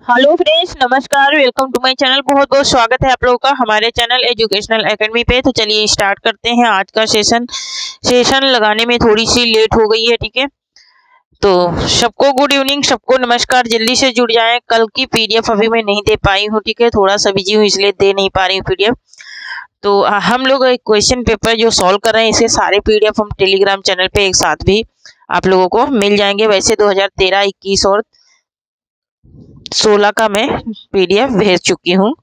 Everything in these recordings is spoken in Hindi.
हेलो फ्रेंड्स, नमस्कार। Welcome to my channel. बहुत बहुत स्वागत है आप लोगों का हमारे चैनल एजुकेशनल एकेडमी पे। तो चलिए स्टार्ट करते हैं आज का सेशन लगाने में थोड़ी सी लेट हो गई है, ठीक है। तो सबको गुड इवनिंग, सबको नमस्कार। जल्दी से जुड़ जाएं। कल की पीडीएफ अभी मैं नहीं दे पाई हूँ, ठीक है। थोड़ा सा बिजी हूँ इसलिए दे नहीं पा रही हूँ पीडीएफ। तो हम लोग एक क्वेश्चन पेपर जो सॉल्व कर रहे हैं, इसके सारे पीडीएफ हम टेलीग्राम चैनल पे एक साथ भी आप लोगों को मिल जाएंगे। वैसे 2013, 21 और 16 का मैं पीडीएफ भेज चुकी हूँ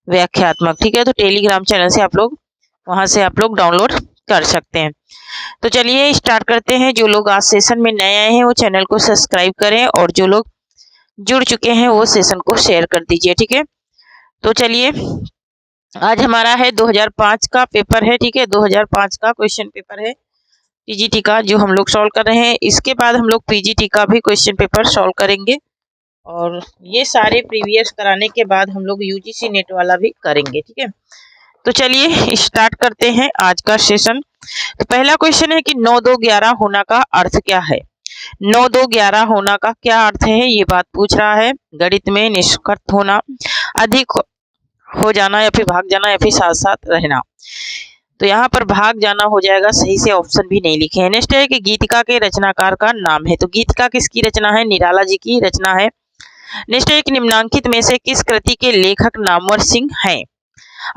व्याख्यात्मक, ठीक है। तो टेलीग्राम चैनल से आप लोग वहां से आप लोग डाउनलोड कर सकते हैं। तो चलिए स्टार्ट करते हैं। जो लोग आज सेशन में नए आए हैं वो चैनल को सब्सक्राइब करें, और जो लोग जुड़ चुके हैं वो सेशन को शेयर कर दीजिए, ठीक है। तो चलिए, आज हमारा है 2005 का पेपर है, ठीक है। 2005 का क्वेश्चन पेपर है पीजीटी का, जो हम लोग सॉल्व कर रहे हैं। इसके बाद हम लोग पीजीटी का भी क्वेश्चन पेपर सॉल्व करेंगे, और ये सारे प्रीवियस कराने के बाद हम लोग यूजीसी नेट वाला भी करेंगे, ठीक है। तो चलिए स्टार्ट करते हैं आज का सेशन। तो पहला क्वेश्चन है कि 9 2 11 होना का अर्थ क्या है। 9 2 11 होना का क्या अर्थ है, ये बात पूछ रहा है। गणित में निष्कर्ष होना, अधिक हो जाना, या फिर भाग जाना, या फिर साथ साथ रहना। तो यहाँ पर भाग जाना हो जाएगा, सही से ऑप्शन भी नहीं लिखे हैं। नेक्स्ट है कि गीतिका के रचनाकार का नाम है। तो गीतिका किसकी रचना है? निराला जी की रचना है। नेक्स्ट एक, निम्नांकित में से किस कृति के लेखक नामवर सिंह हैं?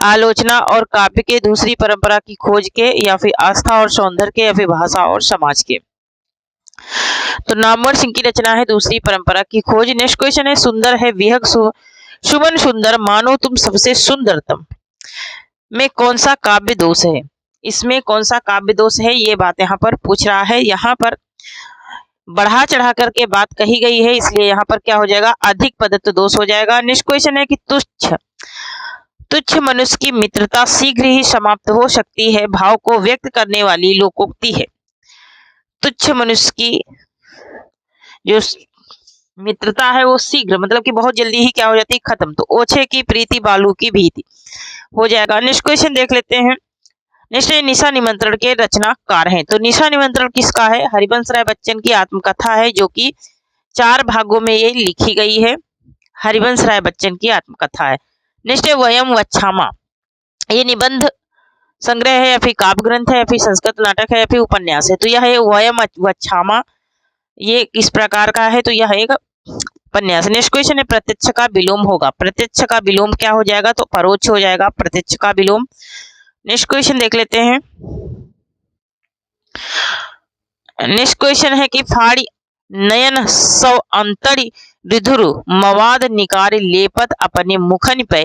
आलोचना और काव्य के, दूसरी परंपरा की खोज के, या फिर आस्था और सौंदर्य के, या फिर भाषा और समाज के। तो नामवर सिंह की रचना है दूसरी परंपरा की खोज। नेक्स्ट क्वेश्चन है, सुंदर है विहग सुमन सुंदर, मानो तुम सबसे सुंदरतम में कौन सा काव्य दोष है? इसमें कौन सा काव्य दोष है, ये बात यहाँ पर पूछ रहा है। यहाँ पर बढ़ा चढ़ा करके बात कही गई है, इसलिए यहाँ पर क्या हो जाएगा? अधिक पदत्व दोष हो जाएगा। नेक्स्ट क्वेश्चन है कि तुच्छ मनुष्य की मित्रता शीघ्र ही समाप्त हो सकती है, भाव को व्यक्त करने वाली लोकोक्ति है। तुच्छ मनुष्य की जो मित्रता है वो शीघ्र मतलब कि बहुत जल्दी ही क्या हो जाती है? खत्म। तो ओछे की प्रीति बालू की भीति हो जाएगा। नेक्स्ट क्वेश्चन देख लेते हैं। नेक्स्ट निशा निमंत्रण के रचनाकार हैं। तो निशा निमंत्रण किसका है? हरिवंश राय बच्चन की आत्मकथा है, जो कि 4 भागों में ये लिखी गई है। हरिवंश राय बच्चन की आत्मकथा है। नेक्स्ट है वयम वच्छामा। ये निबंध संग्रह है, या फिर काव्य ग्रंथ है, या फिर संस्कृत नाटक है, या फिर उपन्यास है? तो यह है वयम वच्छामा। ये किस प्रकार का है? तो यह एक उपन्यास। नेक्स्ट क्वेश्चन है, प्रत्यक्ष का विलोम होगा। प्रत्यक्ष का विलोम क्या हो जाएगा? तो परोक्ष हो जाएगा प्रत्यक्ष का विलोम। नेक्स्ट क्वेश्चन देख लेते हैं। नेक्स्ट क्वेश्चन है कि फाड़ी नयन सौ अंतरी रिधुरु मवाद निकारी लेपत अपने मुखन पे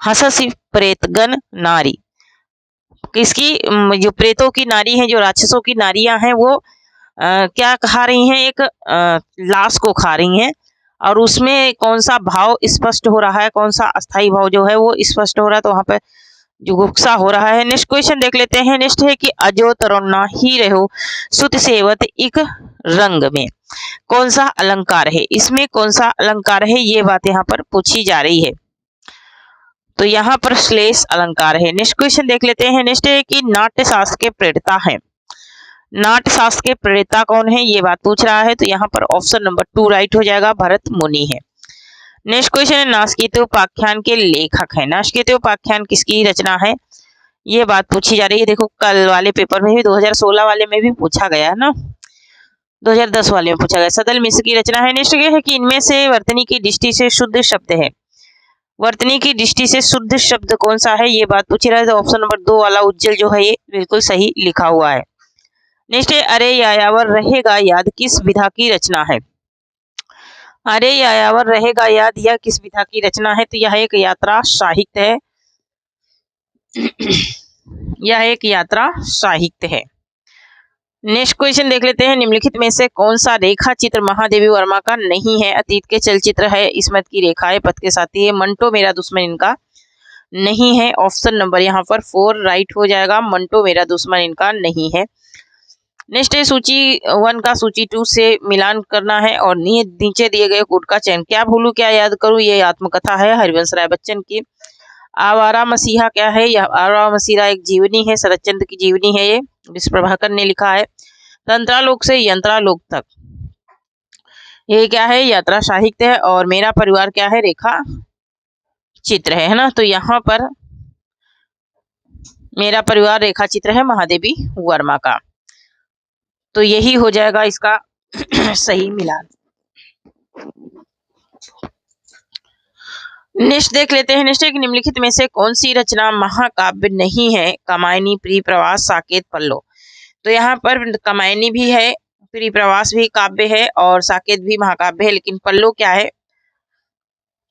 हससी प्रेतगन नारी। किसकी? जो प्रेतों की नारी है, जो राक्षसों की नारियां हैं, वो क्या खा रही हैं? एक लाश को खा रही हैं, और उसमें कौन सा भाव स्पष्ट हो रहा है? कौन सा अस्थाई भाव जो है वो स्पष्ट हो रहा है? तो वहां पे जुगुप्सा हो रहा है। नेक्स्ट क्वेश्चन देख लेते हैं। नेक्स्ट है कि अजो तरुणा ही रहो सुत सेवत इक रंग में कौन सा अलंकार है? इसमें कौन सा अलंकार है, ये बात यहाँ पर पूछी जा रही है। तो यहाँ पर श्लेष अलंकार है। नेक्स्ट क्वेश्चन देख लेते हैं। नेक्स्ट है कि नाट्य शास्त्र के प्रेरणा है। नाट्य शास्त्र के प्रेरणा कौन है, ये बात पूछ रहा है। तो यहाँ पर ऑप्शन नंबर 2 राइट हो जाएगा, भरत मुनि है। नेक्स्ट क्वेश्चन है, नासकेतोपाख्यान के लेखक है। नासकेतोपाख्यान किसकी रचना है, ये बात पूछी जा रही है। देखो कल वाले पेपर में भी, 2016 वाले में भी पूछा गया है ना, 2010 वाले में पूछा गया। सदल मिश्र की रचना है। नेक्स्ट ये है कि इनमें से वर्तनी की दृष्टि से शुद्ध शब्द है। वर्तनी की दृष्टि से शुद्ध शब्द कौन सा है, ये बात पूछी रहा है। तो ऑप्शन नंबर 2 वाला उज्जवल जो है ये बिल्कुल सही लिखा हुआ है। नेक्स्ट है, अरे यायावर रहेगा याद किस विधा की रचना है। अरे यायावर रहेगा याद यह किस विधा की रचना है? तो यह एक यात्रा साहित्य है। यह एक यात्रा साहित्य है। नेक्स्ट क्वेश्चन देख लेते हैं। निम्नलिखित में से कौन सा रेखा चित्र महादेवी वर्मा का नहीं है? अतीत के चलचित्र है, इसमत की रेखाएं, पथ के साथी है, मंटो मेरा दुश्मन इनका नहीं है। ऑप्शन नंबर यहाँ पर 4 राइट हो जाएगा, मंटो मेरा दुश्मन इनका नहीं है। नेक्स्ट है, सूची 1 का सूची 2 से मिलान करना है, और नीचे दिए गए कोड का चयन। क्या भूलू क्या याद करूं, ये आत्मकथा है हरिवंश राय बच्चन की। आवारा मसीहा क्या है? यह आवारा मसीहा एक जीवनी है, शरद चंद्र की जीवनी है, ये विश्व प्रभाकर ने लिखा है। तंत्रालोक से यंत्रालोक तक ये क्या है, यात्रा साहित्य है, और मेरा परिवार क्या है, रेखा चित्र है ना। तो यहाँ पर मेरा परिवार रेखा चित्र है महादेवी वर्मा का। तो यही हो जाएगा इसका सही मिलान। नेक्स्ट देख लेते हैं। नेक्स्ट, निम्नलिखित में से कौन सी रचना महाकाव्य नहीं है? कामायनी, प्रिय प्रवास, साकेत, पल्लो। तो यहाँ पर कामायनी भी है, प्रिय प्रवास भी काव्य है, और साकेत भी महाकाव्य है, लेकिन पल्लो क्या है?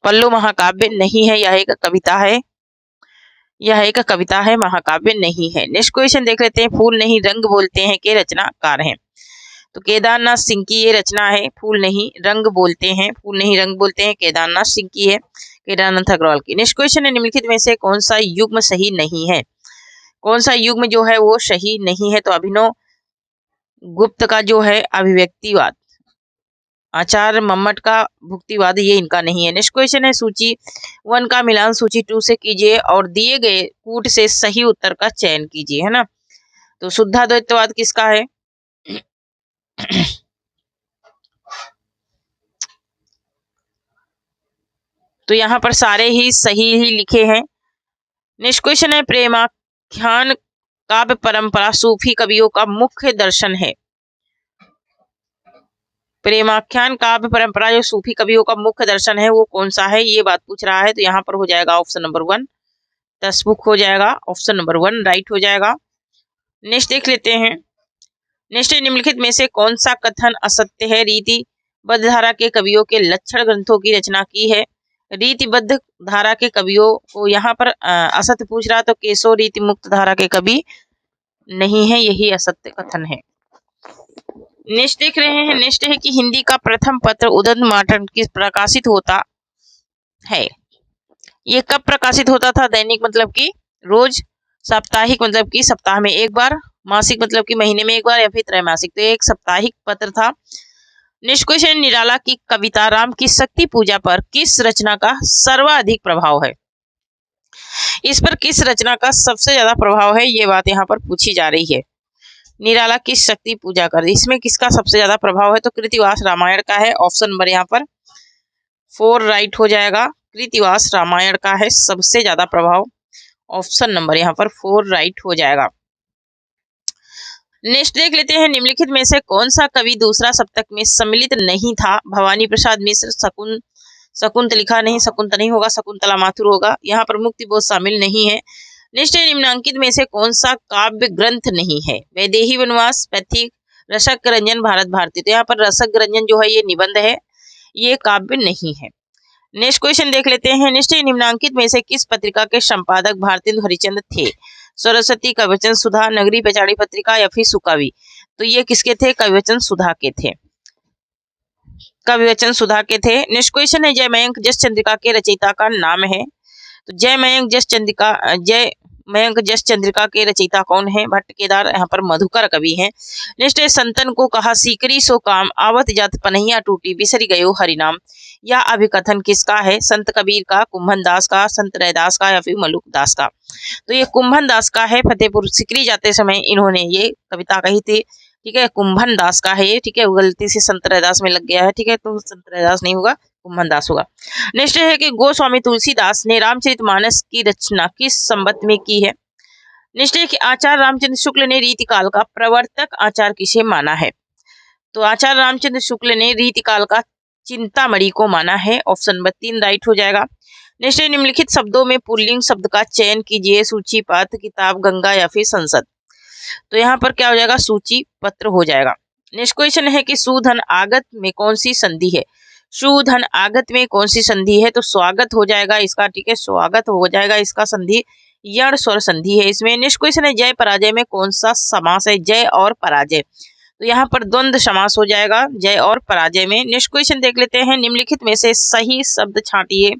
पल्लो महाकाव्य नहीं है, यह एक कविता है, यह एक कविता है, महाकाव्य नहीं है। नेक्स्ट क्वेश्चन देख लेते हैं। फूल नहीं रंग बोलते हैं के रचनाकार हैं? तो केदारनाथ सिंह की ये रचना है, फूल नहीं रंग बोलते हैं। फूल नहीं रंग बोलते हैं केदारनाथ सिंह की है, केदारनाथ अग्रवाल की। नेक्स्ट क्वेश्चन है, निम्नलिखित में से कौन सा युग्म सही नहीं है? कौन सा युग्म जो है वो सही नहीं है? तो अभिनव गुप्त का जो है अभिव्यक्तिवाद, आचार्य मम्मट का भुक्तिवाद, ये इनका नहीं है। नेक्स्ट क्वेश्चन है, सूची 1 का मिलान सूची 2 से कीजिए और दिए गए कूट से सही उत्तर का चयन कीजिए, है ना। तो शुद्धाद्वैतवाद किसका है? तो यहाँ पर सारे ही सही ही लिखे हैं। नेक्स्ट क्वेश्चन है, प्रेमाख्यान काव्य परंपरा सूफी कवियों का मुख्य दर्शन है? प्रेमाख्यान काव्य परंपरा जो सूफी कवियों का मुख्य दर्शन है वो कौन सा है, ये बात पूछ रहा है। तो यहाँ पर हो जाएगा ऑप्शन नंबर 1 तस्बुक हो जाएगा, ऑप्शन नंबर 1 राइट हो जाएगा। नेक्स्ट देख लेते हैं। नेक्स्ट, निम्नलिखित में से कौन सा कथन असत्य है? रीतिबद्ध धारा के कवियों के लक्षण ग्रंथों की रचना की है। रीतिबद्ध धारा के कवियों को यहाँ पर असत्य पूछ रहा, तो केशव रीति मुक्त धारा के कवि नहीं है, यही असत्य कथन है। नेक्स्ट देख रहे हैं। नेक्स्ट है कि हिंदी का प्रथम पत्र उदंत मार्टन किस प्रकाशित होता है? ये कब प्रकाशित होता था? दैनिक मतलब कि रोज, साप्ताहिक मतलब कि सप्ताह में एक बार, मासिक मतलब कि महीने में एक बार, या फिर त्रैमासिक। तो एक साप्ताहिक पत्र था। नेक्स्ट क्वेश्चन, निराला की कविता राम की शक्ति पूजा पर किस रचना का सर्वाधिक प्रभाव है? इस पर किस रचना का सबसे ज्यादा प्रभाव है, ये बात यहाँ पर पूछी जा रही है। निराला किस शक्ति पूजा कर, इसमें किसका सबसे ज्यादा प्रभाव है? तो कृतिवास रामायण का है, ऑप्शन नंबर यहाँ पर 4 राइट हो जाएगा। कृतिवास रामायण का है सबसे ज्यादा प्रभाव, ऑप्शन नंबर यहाँ पर 4 राइट हो जाएगा। नेक्स्ट देख लेते हैं। निम्नलिखित में से कौन सा कवि दूसरा सप्तक में सम्मिलित नहीं था? भवानी प्रसाद मिश्र, शकुंतलिका नहीं, शकुंतला नहीं होगा, शकुंतला माथुर होगा। यहाँ पर मुक्ति बोध शामिल नहीं है। नेक्स्ट है, निम्नांकित में से कौन सा काव्य ग्रंथ नहीं है? वैदेही वनवास, पैथिक, रसक रंजन, भारत भारती। तो यहाँ पर रसक रंजन जो है ये निबंध है, ये काव्य नहीं है। नेक्स्ट क्वेश्चन देख लेते हैं। नेक्स्ट है, निम्नांकित में से किस पत्रिका के संपादक भारतेंदु हरिश्चंद्र थे? सरस्वती, कविवचन सुधा, नगरी पैचाड़ी पत्रिका, या फिर सुकावी। तो ये किसके थे? कविवचन सुधा के थे, कविवचन सुधा के थे। नेक्स्ट क्वेश्चन है, जय मयंक जस चंद्रिका के रचयिता का नाम है? तो जय मयंक जस चंद्रिका के रचयिता कौन है? भट्ट केदार, यहाँ पर मधुकर कवि हैं। नेक्स्ट है, संतन को कहा सीकरी सो काम, आवत जात पनहिया टूटी, बिसरी गयो हरिनाम। यह अभिकथन किसका है? संत कबीर का, कुंभन दास का, संत रैदास का, या फिर मलुक दास का। तो ये कुंभन दास का है, फतेहपुर सीकरी जाते समय इन्होंने ये कविता कही थी, ठीक है। कुंभन दास का है ये, ठीक है, गलती से संत रैदास में लग गया है, ठीक है, तो संत रैदास नहीं होगा, कुंभन दास होगा। नेक्स्ट है कि गोस्वामी तुलसीदास ने रामचरितमानस की रचना किस संवत में की है? नेक्स्ट है कि आचार्य रामचंद्र शुक्ल ने रीतिकाल का प्रवर्तक आचार्य किसे माना है? तो आचार्य रामचंद्र शुक्ल ने रीतिकाल का चिंतामणि को माना है, ऑप्शन नंबर 3 राइट हो जाएगा। नेक्स्ट है, निम्नलिखित शब्दों में पुल्लिंग शब्द का चयन कीजिए। सूची, पत्र, किताब, गंगा, या फिर संसद। तो यहाँ पर क्या हो जाएगा? सूची पत्र हो जाएगा। नेक्स्ट क्वेश्चन है कि सुधन आगत में कौन सी संधि है? सुधन आगत में कौन सी संधि है? तो स्वागत हो जाएगा इसका, ठीक है, स्वागत हो जाएगा इसका संधि, यण स्वर संधि है इसमें। नेक्स्ट क्वेश्चन है, जय पराजय में कौन सा समास है? जय और पराजय। तो यहाँ पर द्वंद्व समास हो जाएगा जय और पराजय में। नेक्स्ट क्वेश्चन देख लेते हैं। निम्नलिखित में से सही शब्द छांटिए।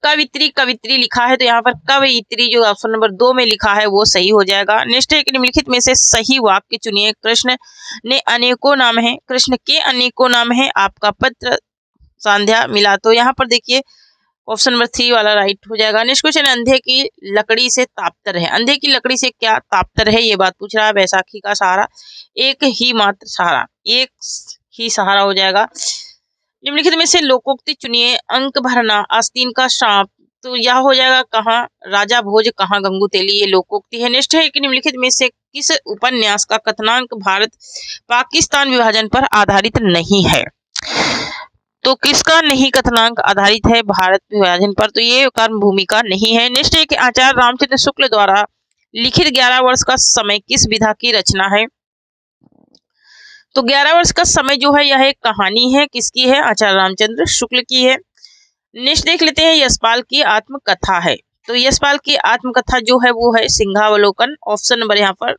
कवित्री, कवित्री लिखा है, तो यहाँ पर कवयित्री जो ऑप्शन नंबर 2 में लिखा है वो सही हो जाएगा। नेक्स्ट है कि निम्नलिखित में से सही वाक्य चुनिए। कृष्ण ने अनेकों नाम है, कृष्ण के अनेकों नाम है, आपका पत्र संध्या मिला। तो यहाँ पर देखिए ऑप्शन नंबर 3 वाला राइट हो जाएगा। नेक्स्ट क्वेश्चन, अंधे की लकड़ी से ताप्तर है। अंधे की लकड़ी से क्या ताप्तर है, ये बात पूछ रहा है। बैसाखी का सहारा, एक ही मात्र सहारा, एक ही सहारा हो जाएगा। निम्नलिखित में से लोकोक्ति चुनिए। अंक भरना, आस्तीन का सांप, तो यह हो जाएगा कहाँ, राजा भोज कहाँ गंगू तेली, ये लोकोक्ति है। नेक्स्ट है कि निम्नलिखित में से किस उपन्यास का कथनांक भारत पाकिस्तान विभाजन पर आधारित नहीं है। तो किसका नहीं कथनांक आधारित है भारत विभाजन पर, तो ये कर्म भूमिका नहीं है। नेक्स्ट है कि आचार्य रामचंद्र शुक्ल द्वारा लिखित 11 वर्ष का समय किस विधा की रचना है। तो 11 वर्ष का समय जो है यह एक कहानी है, किसकी है, आचार्य रामचंद्र शुक्ल की है। नेक्स्ट देख लेते हैं यशपाल की आत्मकथा है। तो यशपाल की आत्मकथा जो है वो है सिंहावलोकन। ऑप्शन नंबर यहाँ पर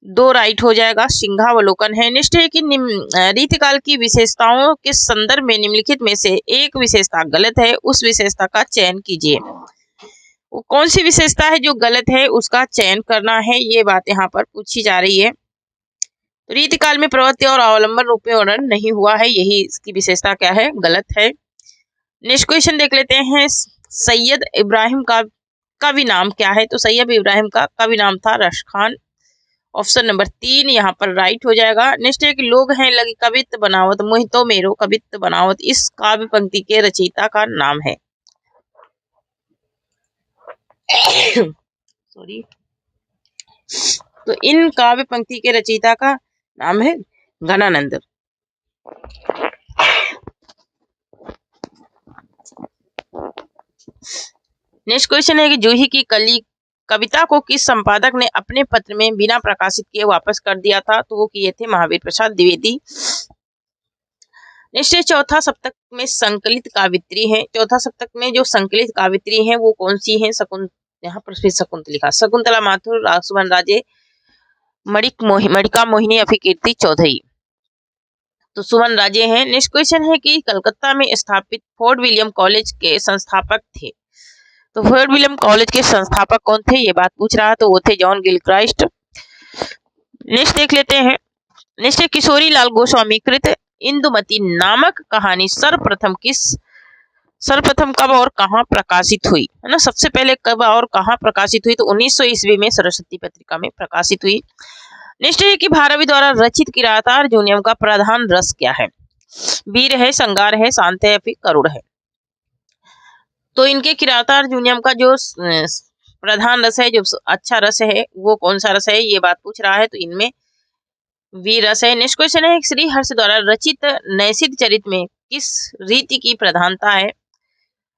2 राइट हो जाएगा, सिंहावलोकन है। नेक्स्ट है कि रीतिकाल की विशेषताओं के संदर्भ में निम्नलिखित में से एक विशेषता गलत है, उस विशेषता का चयन कीजिए। वो कौन सी विशेषता है जो गलत है, उसका चयन करना है, ये बात यहाँ पर पूछी जा रही है। तो रीतिकाल में प्रवृत्ति और अवलंबन रूप में वर्णन नहीं हुआ है, यही इसकी विशेषता क्या है, गलत है। नेक्स्ट क्वेश्चन देख लेते हैं, सैयद इब्राहिम का कवि नाम क्या है। तो सैयद इब्राहिम का कवि नाम था रश खान। ऑप्शन नंबर 3 यहाँ पर राइट हो जाएगा। नेक्स्ट है कि लोग हैं लगी कवित्त बनावत, मोहितो मेरो कवित्त बनावत, इस काव्य पंक्ति के रचयिता का नाम है। सॉरी, तो इन काव्य पंक्ति के रचयिता का नाम है घनानंद। नेक्स्ट क्वेश्चन है कि जूही की कली कविता को किस संपादक ने अपने पत्र में बिना प्रकाशित किए वापस कर दिया था। तो वो किए थे महावीर प्रसाद द्विवेदी। नेक्स्ट है चौथा सप्तक में संकलित काव्यत्री है। चौथा सप्तक में जो संकलित काव्यत्री है वो कौन सी है, यहाँ पर फिर शकुंतला लिखा, शकुंतला माथुर, सुमन राजे, मणिका मोहिनी या फिर कीर्ति चौधरी। तो सुमन राजे हैं। नेक्स्ट क्वेश्चन है कि कलकत्ता में स्थापित फोर्ट विलियम कॉलेज के संस्थापक थे। तो फोर्ट विलियम कॉलेज के संस्थापक कौन थे, ये बात पूछ रहा है, तो वो थे जॉन गिलक्राइस्ट। नेक्स्ट देख लेते हैं, नेक्स्ट है किशोरी लाल गोस्वामी कृत इंदुमती नामक कहानी सर्वप्रथम कब और कहाँ प्रकाशित हुई, है ना। सबसे पहले कब और कहाँ प्रकाशित हुई, तो 1900 ईस्वी में सरस्वती पत्रिका में प्रकाशित हुई। नेक्स्ट है कि भारवी द्वारा रचित किराता अर्जुनियम का प्रधान रस क्या है, वीर है, संगार है, शांत है या फिर करुण है। तो इनके किराता अर्जुनियम का जो प्रधान रस है, जो अच्छा रस है, वो कौन सा रस है, ये बात पूछ रहा है, तो इनमें वीर रस है। नेक्स्ट क्वेश्चन है श्री हर्ष द्वारा रचित नैषिध चरित में किस रीति की प्रधानता है।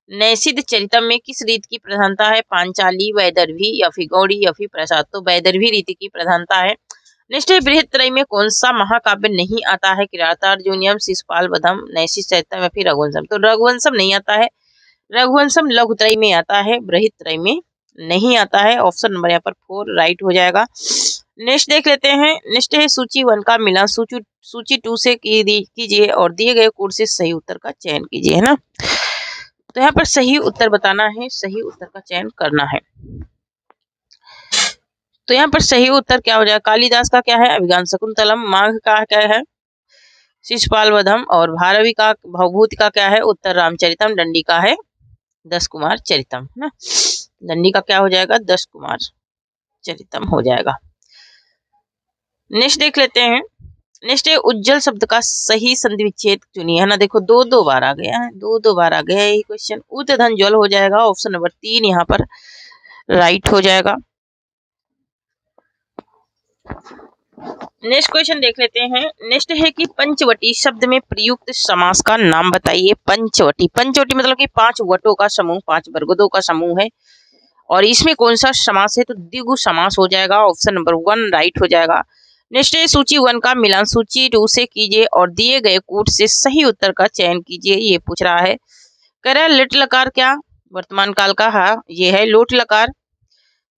नैषिध चरितम में किस रीति की प्रधानता है, पांचाली, वैदर्भी या फिर गौड़ी या फिर प्रसाद। तो वैदर्भी रीति की प्रधानता है। नेक्स्ट है बृहत्त्रयी में कौन सा महाकाव्य नहीं आता है, किरातार्जुनीयम, शिशुपाल वधम, नैषिध चरितम या फिर रघुवंशम। तो रघुवंशम नहीं आता है, रघुवंशम लघुत्रयी में आता है, बृहत्त्रयी में नहीं आता है। ऑप्शन नंबर यहाँ पर 4 राइट हो जाएगा। नेक्स्ट देख लेते हैं, नेक्स्ट है सूची 1 का मिलान सूची 2 से कीजिए और दिए गए कोड से सही उत्तर का चयन कीजिए, है ना। तो यहाँ पर सही उत्तर बताना है, सही उत्तर का चयन करना है। तो यहाँ पर सही उत्तर क्या हो जाएगा, कालिदास का क्या है, अभिज्ञान शकुंतलम, माघ का क्या है, शिशुपाल वधम, और भारवी का भवभूति का क्या है, उत्तर रामचरितम, दंडी का है दस कुमार चरितम, है ना। दंडी का क्या हो जाएगा, 10 कुमार चरितम हो जाएगा। नेक्स्ट देख लेते हैं, नेक्स्ट है उज्जवल शब्द का सही संधि विच्छेद चुनिए, है ना। देखो 2 बार आ गया है, 2 बार आ गया है ये क्वेश्चन। उत धन ज्वल हो जाएगा, ऑप्शन नंबर 3 यहाँ पर राइट हो जाएगा। नेक्स्ट क्वेश्चन देख लेते हैं, नेक्स्ट है कि पंचवटी शब्द में प्रयुक्त समास का नाम बताइए। पंचवटी मतलब कि 5 वटों का समूह, 5 वर्गों का समूह है, और इसमें कौन सा समास है, तो द्विगु समास हो जाएगा। ऑप्शन नंबर 1 राइट हो जाएगा। नेक्स्ट है सूची 1 का मिलान सूची 2 से कीजिए और दिए गए कोड से सही उत्तर का चयन कीजिए, ये पूछ रहा है। कह रहा है लिट लकार क्या वर्तमान काल का है, ये है लोट लकार।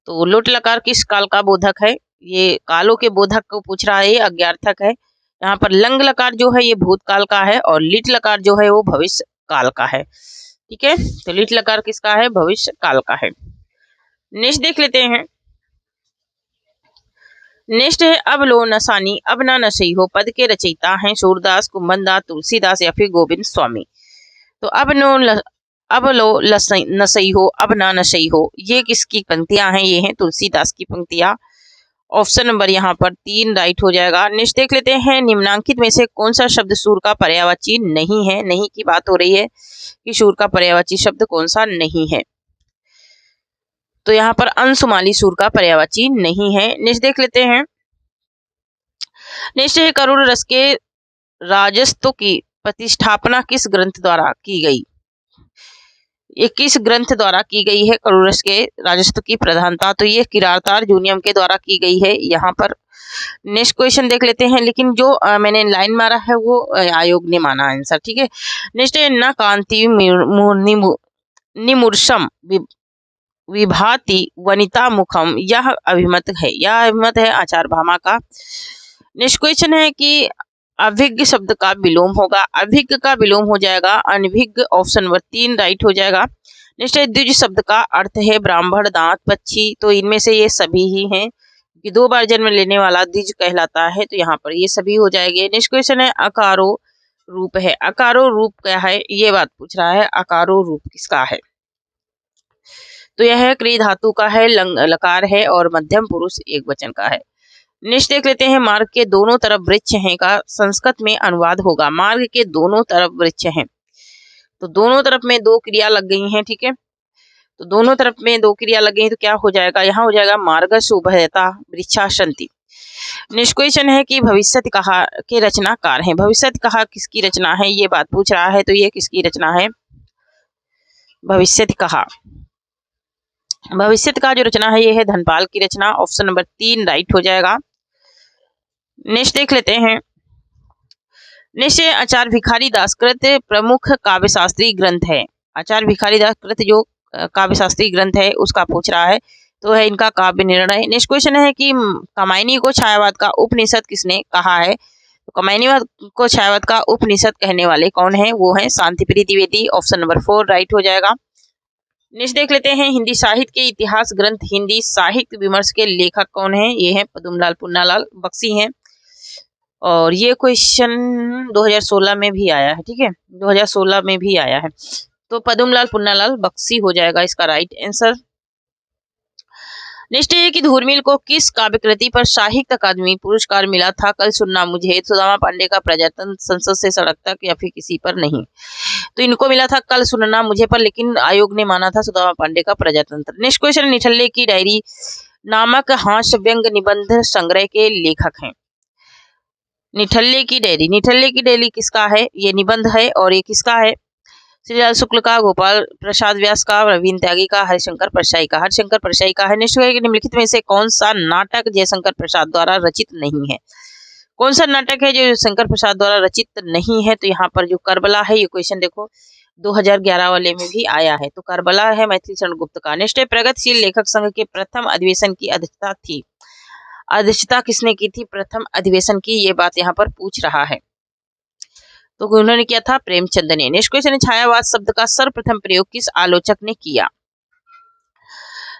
तो लोट लकार किस काल का बोधक है, ये कालों के बोधक को पूछ रहा है, ये अज्ञार्थक है। यहाँ पर लंग लकार जो है ये भूतकाल का है, और लिट लकार जो है वो भविष्य काल का है, ठीक है। तो लिट लकार किसका है, भविष्य काल का है। नेक्स्ट देख लेते हैं, नेक्स्ट है अब लो नसानी अब ना नसई हो पद के रचयिता हैं सूरदास, कुंभनदास, तुलसीदास या फिर गोविंद स्वामी। तो अब लो नसई हो अब ना नसई हो, ये किसकी पंक्तियां हैं, ये हैं तुलसीदास की पंक्तियां। ऑप्शन नंबर यहाँ पर 3 राइट हो जाएगा। नेक्स्ट देख लेते हैं, निम्नांकित में से कौन सा शब्द सूर का पर्यायवाची नहीं है। नहीं की बात हो रही है कि सूर का पर्यायवाची शब्द कौन सा नहीं है, तो यहाँ पर अंशुमाली सूर का पर्यायवाची नहीं है। नेक्स्ट देख लेते हैं, नेक्स्ट है करुण रस के राजस्व की प्रतिष्ठापना किस ग्रंथ द्वारा की गई। ये किस ग्रंथ द्वारा की गई है करुण रस के राजस्व की प्रधानता, तो ये किरातार जूनियम के द्वारा की गई है यहाँ पर। नेक्स्ट क्वेश्चन देख लेते हैं, लेकिन जो मैंने लाइन मारा है वो आयोग ने माना आंसर, ठीक है। नेक्स्ट है न कांति निमुर्षम विभाति वनिता मुखम, यह अभिमत है, यह अभिमत है आचार्य भामा का। नेक्स्ट क्वेश्चन है कि अभिज्ञ शब्द का विलोम होगा, अभिज्ञ का विलोम हो जाएगा अनभिज्ञ, ऑप्शन नंबर 3 राइट हो जाएगा। नेक्स्ट है द्विज शब्द का अर्थ है ब्राह्मण, दांत, पक्षी, तो इनमें से ये सभी ही हैं कि 2 बार जन्म लेने वाला द्विज कहलाता है, तो यहाँ पर ये सभी हो जाएंगे। नेक्स्ट क्वेश्चन है अकारो रूप है, अकारो रूप क्या है, ये बात पूछ रहा है, अकारो रूप किसका है, तो यह क्री धातु का है, लकार है और मध्यम पुरुष एक वचन का है। नेक्स्ट देख लेते हैं, मार्ग के दोनों तरफ वृक्ष हैं का संस्कृत में अनुवाद होगा, मार्ग के दोनों तरफ वृक्ष हैं, तो दोनों तरफ में 2 क्रिया लग गई हैं, ठीक है, तो दोनों तरफ में 2 क्रिया लग गई तो क्या हो जाएगा, यहाँ हो जाएगा मार्गस उभयता वृक्षाशंति। नेक्स्ट क्वेश्चन है कि भविष्यत कहा के रचनाकार हैं, भविष्यत कहा किसकी रचना है, ये बात पूछ रहा है, तो ये किसकी रचना है, भविष्यत कहा, भविष्यत का जो रचना है ये है धनपाल की रचना, ऑप्शन नंबर 3 राइट हो जाएगा। नेक्स्ट देख लेते हैं, नेक्स्ट आचार्य भिखारी दास कृत प्रमुख काव्य शास्त्री ग्रंथ है, आचार्य भिखारी दास कृत जो काव्य शास्त्री ग्रंथ है उसका पूछ रहा है, तो है इनका काव्य निर्णय। नेक्स्ट क्वेश्चन है कि कामायनी को छायावाद का उपनिषद किसने कहा है, तो कामायनी को छायावाद का उपनिषद कहने वाले कौन है, वो है शांतिप्रिय द्विवेदी, ऑप्शन नंबर 4 राइट हो जाएगा। नेक्स्ट देख लेते हैं, हिंदी साहित्य के इतिहास ग्रंथ हिंदी साहित्य विमर्श के लेखक कौन है, ये है पद्मलाल पुन्नालाल बख्शी हैं, और ये क्वेश्चन 2016 में भी आया है, ठीक है, 2016 में भी आया है, तो पद्मलाल पुन्नालाल बख्शी हो जाएगा इसका राइट आंसर। नेक्स्ट है कि धूर्मिल को किस काव्य कृति पर साहित्य अकादमी पुरस्कार मिला था, कल सुनना मुझे, सुदामा पांडे का प्रजातंत्र, संसद से सड़क तक, या फिर किसी पर नहीं, तो इनको मिला था कल सुनना मुझे पर, लेकिन आयोग ने माना था सुदामा पांडे का प्रजातंत्र। नेक्स्ट क्वेश्चन, निठल्ले की डायरी नामक हास्य व्यंग निबंध संग्रह के लेखक हैं, निठल्ले की डायरी किसका है, ये निबंध है, और ये किसका है, श्रीलाल शुक्ल का, गोपाल प्रसाद व्यास का, रवीन्द्र त्यागी का, हरिशंकर परशाई का, हरिशंकर परशाई का है। नेक्स्ट है निम्नलिखित में से कौन सा नाटक जयशंकर प्रसाद द्वारा रचित नहीं है, कौन सा नाटक है जो शंकर प्रसाद द्वारा रचित नहीं है, तो यहाँ पर जो करबला है, ये क्वेश्चन देखो 2011 वाले में भी आया है, तो करबला है मैथिली शरण गुप्त का। नेक्स्ट है प्रगतिशील लेखक संघ के प्रथम अधिवेशन की अध्यक्षता थी, अध्यक्षता किसने की थी प्रथम अधिवेशन की, ये बात यहाँ पर पूछ रहा है, तो उन्होंने किया था प्रेमचंद ने। नेक्स्ट क्वेश्चन है छायावाद शब्द का सर्वप्रथम प्रयोग किस आलोचक ने किया,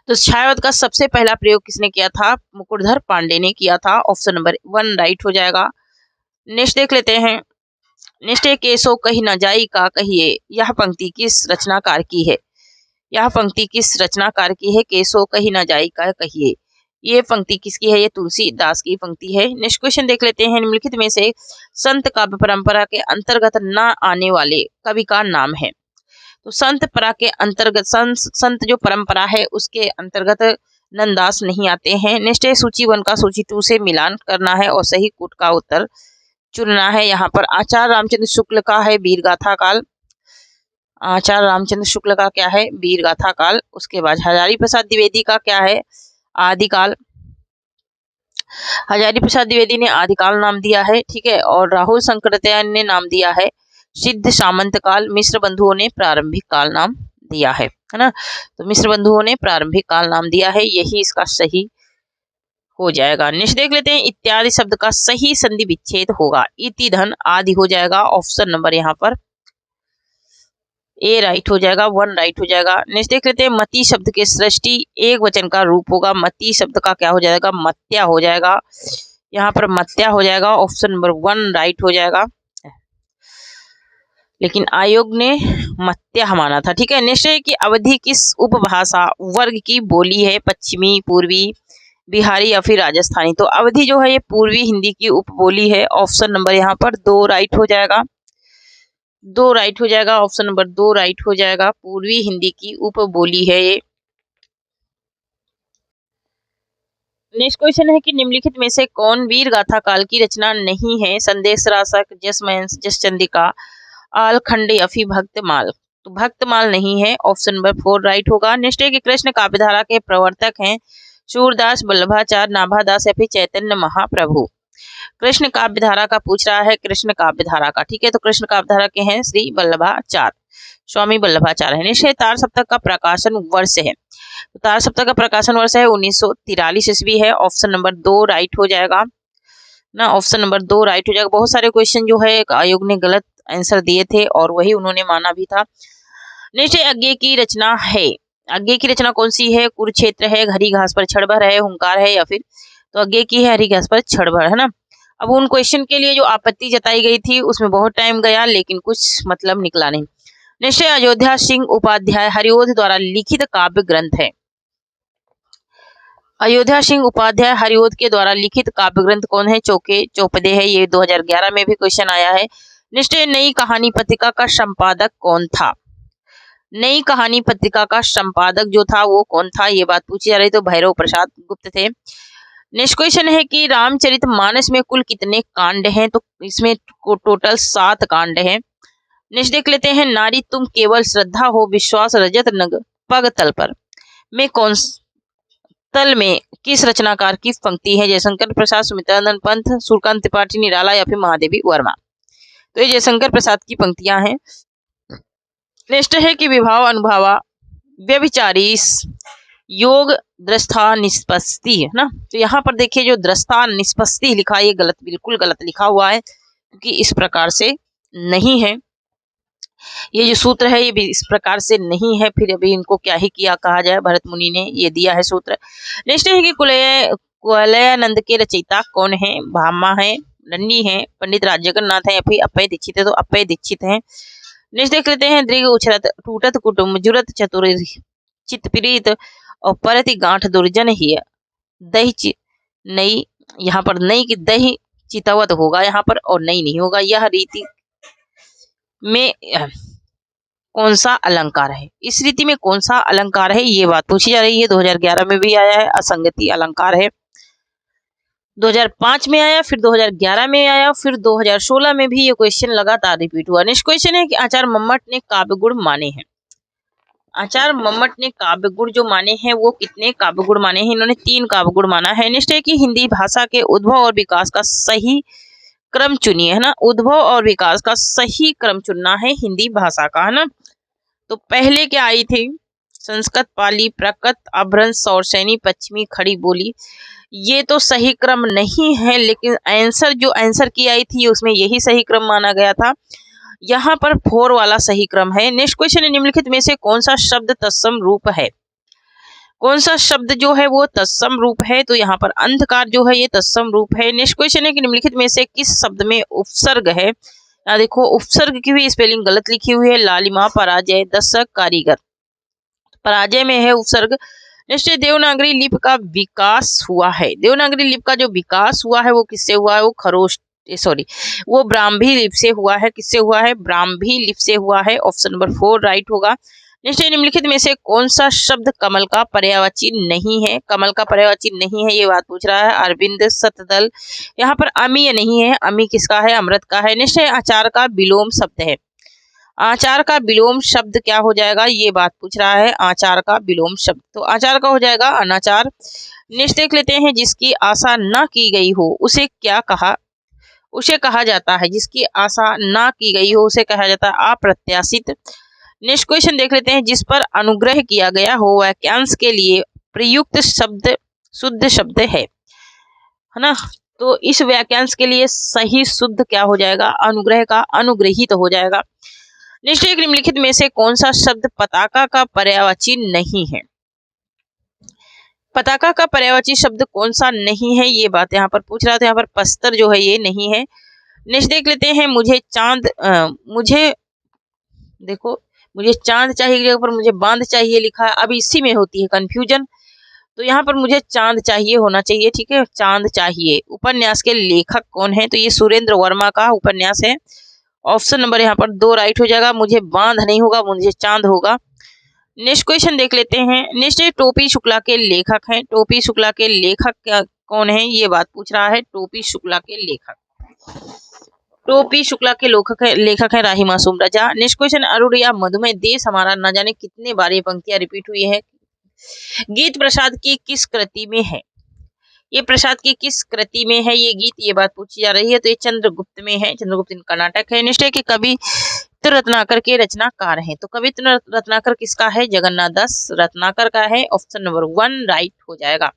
तो छायावाद का सबसे पहला प्रयोग किसने किया था, मुकुटधर पांडे ने किया था, ऑप्शन नंबर 1 राइट हो जाएगा। नेक्स्ट देख लेते हैं, नेक्स्ट है केसो कही न जाई का कहिए, यह पंक्ति किस रचनाकार की है, यह पंक्ति किस रचनाकार की है, केसो कही न जाई का कहिए, ये पंक्ति किसकी है, ये तुलसीदास की पंक्ति है। नेक्स्ट क्वेश्चन देख लेते हैं, निम्नलिखित में से संत काव्य परंपरा के अंतर्गत न आने वाले कवि का नाम है, तो संत परा के अंतर्गत संत जो परंपरा है उसके अंतर्गत नंददास नहीं आते हैं। नेक्स्ट है सूची 1 का सूची 2 से मिलान करना है और सही कूट का उत्तर चुनना है। यहाँ पर आचार्य रामचंद्र शुक्ल का है वीर गाथा काल, आचार्य रामचंद्र शुक्ल का क्या है वीर गाथा काल, उसके बाद हजारी प्रसाद द्विवेदी का क्या है आदिकाल, हजारी प्रसाद द्विवेदी ने आदिकाल नाम दिया है, ठीक है, और राहुल शंकराचार्य ने नाम दिया है सिद्ध सामंत काल, मिश्र बंधुओं ने प्रारंभिक काल नाम दिया है ना, तो मिश्र बंधुओं ने प्रारंभिक काल नाम दिया है, यही इसका सही हो जाएगा। नेक्स्ट देख लेते हैं, इत्यादि शब्द का सही संधि विच्छेद होगा, इति धन आदि हो जाएगा, ऑप्शन नंबर यहाँ पर ए राइट हो जाएगा, 1 राइट हो जाएगा। नेक्स्ट देख लेते हैं, मति शब्द के सृष्टि एक वचन का रूप होगा, मति शब्द का क्या हो जाएगा मत्या हो जाएगा, यहाँ पर मत्या हो जाएगा, ऑप्शन नंबर 1 राइट हो जाएगा, लेकिन आयोग ने मत्या माना था, ठीक है। नेक्स्ट है कि अवधि किस उपभाषा वर्ग की बोली है, पश्चिमी, पूर्वी, बिहारी या फिर राजस्थानी। तो अवधी जो है ये पूर्वी हिंदी की उपबोली है। ऑप्शन नंबर यहाँ पर 2 राइट हो जाएगा, 2 राइट हो जाएगा, ऑप्शन नंबर 2 राइट हो जाएगा। पूर्वी हिंदी की उपबोली है ये। नेक्स्ट क्वेश्चन है कि निम्नलिखित में से कौन वीर गाथा काल की रचना नहीं है? संदेश रासक, जसमंस, जसचंद्रिका, आलखंड या फिर भक्तमाल। तो भक्तमाल नहीं है, ऑप्शन नंबर 4 राइट होगा। नेक्स्ट है कि कृष्ण काव्यधारा के प्रवर्तक हैं सूरदास, वल्लभाचार्य, नाभादास या फिर चैतन्य महाप्रभु। कृष्ण काव्यधारा का पूछ रहा है, कृष्ण काव्यधारा का, ठीक है। तो कृष्ण काव्यधारा के हैं श्री वल्लभाचार्य, स्वामी वल्लभाचार्य है। निश्चय तार सप्तक का प्रकाशन वर्ष है, तो तार सप्तक का प्रकाशन वर्ष है 1943 ईस्वी है। ऑप्शन नंबर 2 राइट हो जाएगा ना, ऑप्शन नंबर 2 राइट हो जाएगा। बहुत सारे क्वेश्चन जो है आयोग ने गलत आंसर दिए थे और वही उन्होंने माना भी था। निश्चय अज्ञे की रचना है, अज्ञे की रचना कौन सी है? कुरुक्षेत्र है, हरी घास पर क्षणभर है, हुंकार है या फिर, तो अज्ञे की है हरी घास पर क्षणभर, है ना। अब उन क्वेश्चन के लिए जो आपत्ति जताई गई थी उसमें बहुत टाइम गया, लेकिन कुछ मतलब निकला नहीं। निश्चय अयोध्या सिंह उपाध्याय हरिओध द्वारा लिखित काव्य ग्रंथ है। अयोध्या सिंह उपाध्याय हरिओध के द्वारा लिखित काव्य ग्रंथ कौन है? चौके चौपदे है। ये 2011 में भी क्वेश्चन आया है। निश्चय नई कहानी पत्रिका का संपादक कौन था? नई कहानी पत्रिका का संपादक जो था वो कौन था, ये बात पूछी जा रही। तो भैरव प्रसाद गुप्त थे। नेक्स्ट क्वेश्चन है कि रामचरितमानस में कुल कितने कांड हैं? तो इसमें टोटल 7 कांड हैं। नेक्स्ट देख लेते हैं, नारी तुम केवल श्रद्धा हो विश्वास रजत नग पग तल पर में कौन तल में किस रचनाकार की पंक्ति है? जयशंकर प्रसाद, सुमित्रानंद पंत, सूर्यकांत त्रिपाठी निराला या फिर महादेवी वर्मा। तो ये जयशंकर प्रसाद की पंक्तियां हैं। नेक्स्ट है कि विभाव अनुभावा व्यभिचारी योग दृष्टा निष्पस्ति है ना। तो यहाँ पर देखिए जो दृष्टा निष्पस्ति लिखा, ये गलत, बिल्कुल गलत लिखा हुआ है, क्योंकि इस प्रकार से नहीं है। ये जो सूत्र है ये भी इस प्रकार से नहीं है। फिर अभी इनको क्या ही किया कहा जाए, भरत मुनि ने ये दिया है सूत्र। नेक्स्ट है कि कुवलयानंद के रचयिता कौन है? भामा है, नन्नी है, पंडित राजजगन्नाथ है या फिर अप्पय दीक्षित है। तो अप्पय दीक्षित है। नेक्स्ट देख लेते हैं, दृग उछरत टूटत कुटुम्ब जुरत चतुर चितपीड़ित और परति गांठ दुर्जन ही दही नई, यहाँ पर नई की दही चितवत होगा यहाँ पर, और नई नहीं होगा। यह रीति में कौन सा अलंकार है? इस रीति में कौन सा अलंकार है, ये बात पूछी जा रही है। 2011 में भी आया है, असंगति अलंकार है। 2005 में आया, फिर 2011 में आया, फिर 2016 में भी ये क्वेश्चन लगातार रिपीट हुआ। नेक्स्ट क्वेश्चन है कि आचार्य मम्मट ने काव्य गुण माने हैं। आचार्य मम्मट ने काव्य गुण जो माने हैं वो कितने काव्य गुण माने हैं? इन्होंने 3 काव्य गुण माना है। नेक्स्ट है कि हिंदी भाषा के उद्भव और विकास का सही क्रम चुनिए, है ना। उद्भव और विकास का सही क्रम चुनना है हिंदी भाषा का, है ना। तो पहले क्या आई थी? संस्कृत, पाली, प्राकृत, अभ्रंश, सौरसैनी, पश्चिमी, खड़ी बोली। ये तो सही क्रम नहीं है, लेकिन आंसर जो आंसर की आई थी उसमें यही सही क्रम माना गया था। यहाँ पर 4 वाला सही क्रम है। नेक्स्ट क्वेश्चन है, निम्नलिखित में से कौन सा शब्द तत्सम रूप है? कौन सा शब्द जो है वो तत्सम रूप है? तो यहाँ पर अंधकार जो है ये तत्सम रूप है। नेक्स्ट क्वेश्चन है कि निम्नलिखित में से किस शब्द में उपसर्ग है? यहाँ देखो उपसर्ग की भी स्पेलिंग गलत लिखी हुई है। लालिमा, पराजय, दशक, कारीगर। पराजय में है उपसर्ग। नेक्स्ट देवनागरी लिपि का विकास हुआ है। देवनागरी लिपि का जो विकास हुआ है वो किससे हुआ है? वो खरोष्ट वो ब्राह्मी लिपि से हुआ है। किससे हुआ है? ब्राह्मी लिपि से हुआ है। ऑप्शन नंबर 4 राइट होगा। निश्चय निम्नलिखित में से कौन सा शब्द कमल का पर्यायवाची नहीं है? कमल का पर्यायवाची नहीं है, ये बात पूछ रहा है। अरविंद, सतदल, यहाँ पर अमीय नहीं है। अमी किसका है? अमृत का है। निश्चय आचार का विलोम शब्द है। आचार का विलोम शब्द क्या हो जाएगा? ये बात पूछ रहा है। आचार का विलोम शब्द, तो आचार का हो जाएगा अनाचार। नेक्स्ट देख लेते हैं, जिसकी आशा न की गई हो उसे क्या कहा? उसे कहा जाता है, जिसकी आशा ना की गई हो उसे कहा जाता है अप्रत्याशित। नेक्स्ट क्वेश्चन देख लेते हैं, जिस पर अनुग्रह किया गया हो वाक्यांश के लिए प्रयुक्त शब्द शुद्ध शब्द है ना। तो इस वाक्यांश के लिए सही शुद्ध क्या हो जाएगा? अनुग्रह का अनुग्रहित हो जाएगा। नेक्स्ट एक, निम्नलिखित में से कौन सा शब्द पताका का पर्यायवाची नहीं है? पताका का पर्यायवाची शब्द कौन सा नहीं है, ये बात यहाँ पर पूछ रहा था। यहाँ पर पस्तर जो है ये नहीं है। नेक्स्ट देख लेते हैं, मुझे चांद मुझे चांद चाहिए पर मुझे बांध चाहिए लिखा है। अब इसी में होती है कंफ्यूजन। तो यहाँ पर मुझे चांद चाहिए होना चाहिए, ठीक है, चांद चाहिए। उपन्यास के लेखक कौन है? तो ये सुरेंद्र वर्मा का उपन्यास है। ऑप्शन नंबर यहाँ पर 2 राइट हो जाएगा। मुझे बांध नहीं होगा, मुझे चांद होगा। नेक्स्ट क्वेश्चन देख लेते हैं। नेक्स्ट टोपी शुक्ला के लेखक हैं। टोपी शुक्ला के लेखक कौन है, ये बात पूछ रहा है। टोपी शुक्ला के लेखक, टोपी शुक्ला के लेखक है राही मासूम रजा। नेक्स्ट क्वेश्चन, अरुण या मधुमेह देश हमारा न जाने कितने बार ये पंक्तियां रिपीट हुई है, गीत प्रसाद की किस कृति में है? ये प्रसाद की किस कृति में है ये गीत, ये बात पूछी जा रही है। तो ये चंद्रगुप्त में है, चंद्रगुप्त कर्नाटक है। नेक्स्ट है कि कवित्व रत्नाकर के रचनाकार हैं। तो कवित्व रत्नाकर किसका है? जगन्नाथ दास रत्नाकर का है। ऑप्शन नंबर 1 राइट हो जाएगा।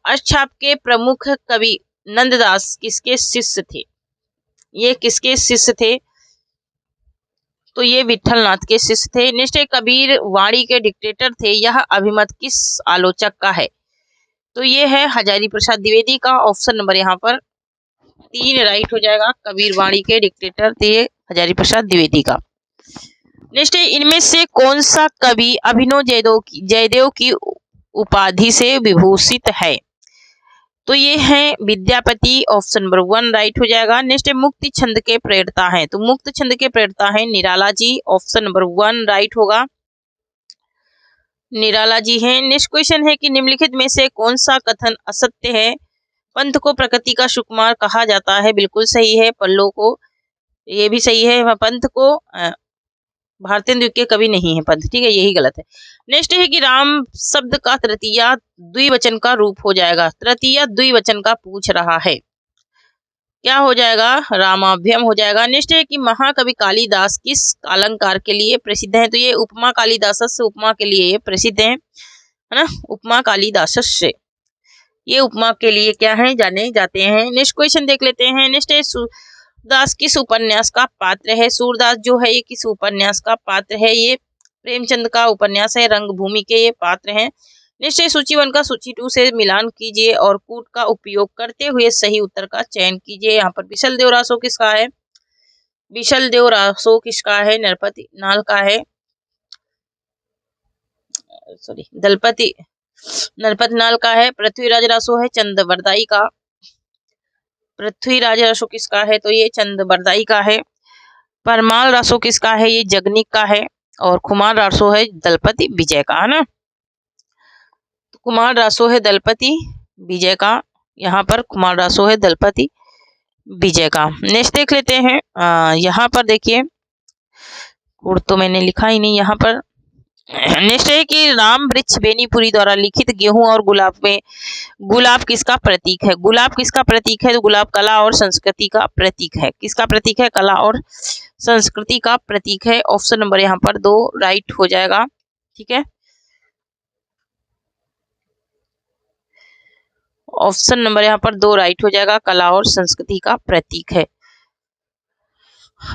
अष्टछाप के प्रमुख कवि नंददास किसके शिष्य थे? ये किसके शिष्य थे? तो ये विठल नाथ के शिष्य थे। नेक्स्ट कबीर वाणी के डिक्टेटर थे, यह अभिमत किस आलोचक का है? तो ये है हजारी प्रसाद द्विवेदी का। ऑप्शन नंबर यहाँ पर 3 राइट हो जाएगा। कबीर वाणी के डिक्टेटर थे हजारी प्रसाद द्विवेदी का। नेक्स्ट इनमें से कौन सा कवि अभिनव जयदेव की उपाधि से विभूषित है? तो ये है विद्यापति। ऑप्शन नंबर 1 राइट हो जाएगा। नेक्स्ट मुक्त छंद के प्रेरता हैं। तो मुक्त छंद के प्रेरता हैं Nirala ji. Option number 1 right होगा, निराला जी हैं। नेक्स्ट क्वेश्चन है कि निम्नलिखित में से कौन सा कथन असत्य है? पंथ को प्रकृति का सुकुमार कहा जाता है, बिल्कुल सही है। पल्लो को, ये भी सही है। पंथ को भारतेंदु के कवि नहीं है पंथ, ठीक है, यही गलत है। नेक्स्ट है कि राम शब्द का तृतीया द्विवचन का रूप हो जाएगा। तृतीया द्विवचन का पूछ रहा है, क्या हो जाएगा? रामाभ्यम हो जाएगा। नेक्स्ट है कि महाकवि कालिदास किस अलंकार के लिए प्रसिद्ध है? तो ये उपमा कालिदास से, उपमा के लिए ये प्रसिद्ध है ना, उपमा कालिदास से ये उपमा के लिए क्या है, जाने जाते हैं। नेक्स्ट क्वेश्चन देख लेते हैं। नेक्स्ट है सूरदास किस उपन्यास का पात्र है? सूरदास जो है ये किस उपन्यास का पात्र है? ये प्रेमचंद का उपन्यास है, रंगभूमि के ये पात्र हैं। नेक्स्ट है सूची 1 का सूची 2 से मिलान कीजिए और कूट का उपयोग करते हुए सही उत्तर का चयन कीजिए। यहाँ पर बिशल देव रासो किसका है? बिशल देव रासो किसका है? नरपति नाल का है, सॉरी दलपति नरपति नाल का है। पृथ्वीराज रासो है चंद-बरदाई का। पृथ्वीराज रासो किसका है? तो ये चंद-बरदाई का है। परमाल रासो किसका है? ये जगनिक का है। और कुमार रासो है दलपति विजय का, है ना। तो कुमार रासो है दलपति विजय का, यहाँ पर कुमार रासो है दलपति विजय का। नेक्स्ट देख लेते हैं। यहाँ पर देखिए, तो मैंने लिखा ही नहीं यहाँ पर। नेक्स्ट है कि राम वृक्ष बेनीपुरी द्वारा लिखित गेहूं और गुलाब में गुलाब किसका प्रतीक है? गुलाब किसका प्रतीक है? तो गुलाब कला और संस्कृति का प्रतीक है। किसका प्रतीक है? कला और संस्कृति का प्रतीक है। ऑप्शन नंबर यहाँ पर 2 राइट हो जाएगा, ठीक है। ऑप्शन नंबर यहाँ पर 2 राइट हो जाएगा, कला और संस्कृति का प्रतीक है।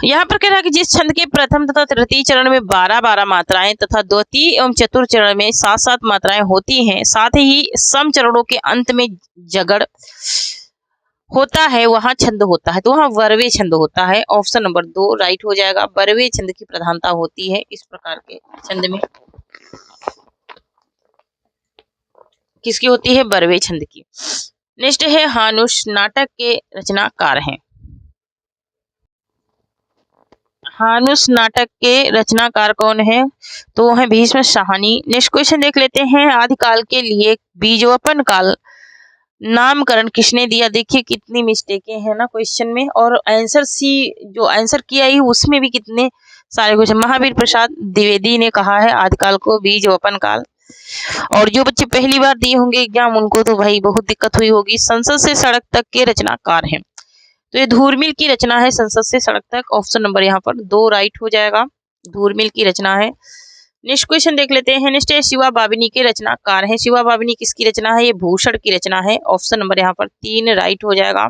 यहाँ पर कह रहा है कि जिस छंद के प्रथम तथा तृतीय चरण में 12-12 मात्राएं तथा द्वितीय एवं चतुर्थ चरण में 7-7 मात्राएं होती हैं, साथ ही सम चरणों के अंत में जगड़ होता है, वहां छंद होता है। तो वहां वर्वे छंद होता है। ऑप्शन नंबर 2 राइट हो जाएगा। वर्वे छंद की प्रधानता होती है इस प्रकार के छंद में। किसकी होती है? वर्वे छंद की। नेक्स्ट है हानुष नाटक के रचनाकार हैं। हानुष नाटक के रचनाकार कौन है? तो वो है भीष्म साहनी। नेक्स्ट क्वेश्चन देख लेते हैं। आदिकाल के लिए बीजोपन काल नामकरण किसने दिया? देखिए कितनी मिस्टेकें हैं ना क्वेश्चन में, और आंसर सी जो आंसर किया ही उसमें भी कितने सारे क्वेश्चन। महावीर प्रसाद द्विवेदी ने कहा है आदिकाल को बीजोपन काल। और जो बच्चे पहली बार दिए होंगे एग्जाम, उनको तो भाई बहुत दिक्कत हुई होगी। संसद से सड़क तक के रचनाकार हैं। तो ये धूर्मिल की रचना है, संसद से सड़क तक। ऑप्शन नंबर यहाँ पर 2 राइट हो जाएगा, धूर्मिल की रचना है। नेक्स्ट क्वेश्चन देख लेते हैं। नेक्स्ट है शिवा बाबिनी के रचनाकार हैं। शिवा बाबिनी किसकी रचना है? ये भूषण की रचना है। ऑप्शन नंबर यहाँ पर 3 राइट हो जाएगा।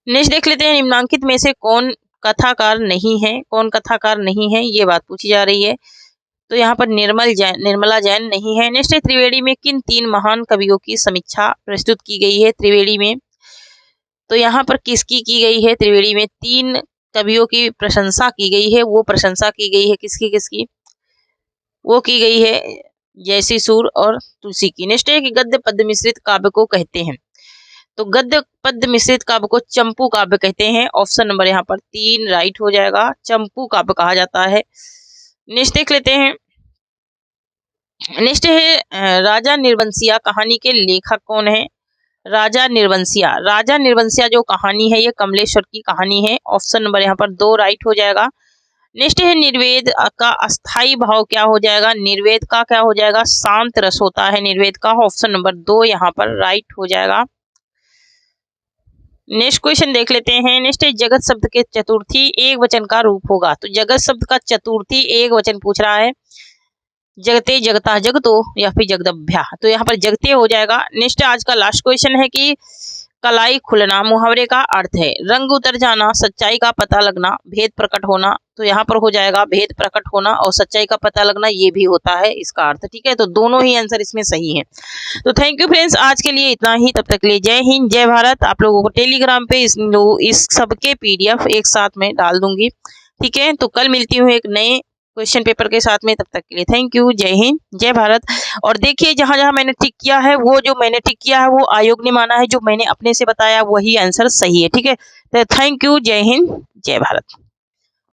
नेक्स्ट देख लेते हैं। निम्नांकित में से कौन कथाकार नहीं है? कौन कथाकार नहीं है, ये बात पूछी जा रही है। तो यहाँ पर निर्मला जैन नहीं है। नेक्स्ट है त्रिवेणी में किन 3 महान कवियों की समीक्षा प्रस्तुत की गई है? त्रिवेणी में, तो यहाँ पर किसकी की गई है? त्रिवेणी में 3 कवियों की प्रशंसा की गई है। वो प्रशंसा की गई है किसकी किसकी? वो की गई है जैसी सूर और तुलसी की। नेक्स्ट है कि गद्य पद्य मिश्रित काव्य को कहते हैं। तो गद्य पद्य मिश्रित काव्य को चंपू काव्य कहते हैं। ऑप्शन नंबर यहाँ पर 3 राइट हो जाएगा, चंपू काव्य कहा जाता है। नेक्स्ट देख लेते हैं। नेक्स्ट है राजा निर्वंशिया कहानी के लेखक कौन है। राजा निर्वंशिया जो कहानी है ये कमलेश्वर की कहानी है। ऑप्शन नंबर यहाँ पर 2 राइट हो जाएगा। नेक्स्ट है निर्वेद का अस्थाई भाव क्या हो जाएगा। निर्वेद का क्या हो जाएगा, शांत रस होता है निर्वेद का। ऑप्शन नंबर 2 यहाँ पर राइट हो जाएगा। नेक्स्ट क्वेश्चन देख लेते हैं। नेक्स्ट है जगत शब्द के चतुर्थी एक वचन का रूप होगा। तो जगत शब्द का चतुर्थी एक वचन पूछ रहा है। जगते, जगता, जगतो या फिर जगदभ्या, तो यहाँ पर जगते हो जाएगा। नेक्स्ट आज का लास्ट क्वेश्चन है कि कलाई खुलना मुहावरे का अर्थ है। रंग उतर जाना, सच्चाई का पता लगना, भेद प्रकट होना, तो यहाँ पर हो जाएगा भेद प्रकट होना और सच्चाई का पता लगना, ये भी होता है इसका अर्थ। ठीक है, तो दोनों ही आंसर इसमें सही है। तो थैंक यू फ्रेंड्स, आज के लिए इतना ही। तब तक के लिए जय हिंद, जय भारत। आप लोगों को टेलीग्राम पे इस सबके PDF एक साथ में डाल दूंगी। ठीक है, तो कल मिलती हूँ एक नए क्वेश्चन पेपर के साथ में। तब तक के लिए थैंक यू, जय हिंद, जय भारत। और देखिए जहां जहां मैंने टिक किया है, वो जो मैंने टिक किया है वो आयोग ने माना है, जो मैंने अपने से बताया वही आंसर सही है। ठीक है, तो थैंक यू, जय हिंद, जय भारत।